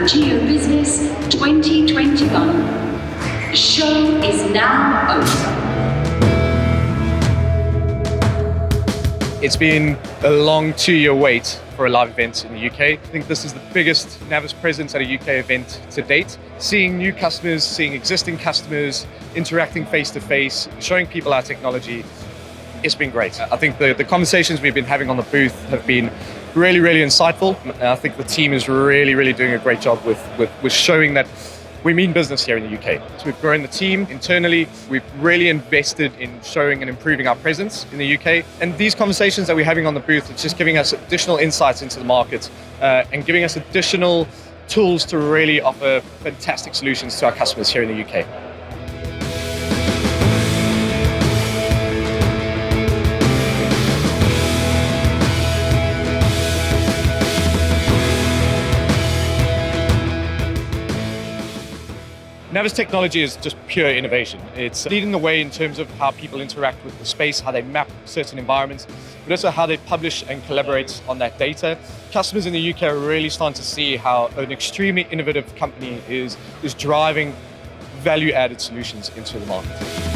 Geo Business 2021. The show is now over. It's been a long 2-year wait for a live event in the UK. I think this is the biggest NavVis presence at a UK event to date. Seeing new customers, seeing existing customers, interacting face to face, showing people our technology, it's been great. I think the conversations we've been having on the booth have been really, really insightful. And I think the team is really doing a great job with showing that we mean business here in the UK. So we've grown the team internally. We've really invested in showing and improving our presence in the UK. And these conversations that we're having on the booth, it's just giving us additional insights into the market and giving us additional tools to really offer fantastic solutions to our customers here in the UK. NavVis technology is just pure innovation. It's leading the way in terms of how people interact with the space, how they map certain environments, but also how they publish and collaborate on that data. Customers in the UK are really starting to see how an extremely innovative company is driving value-added solutions into the market.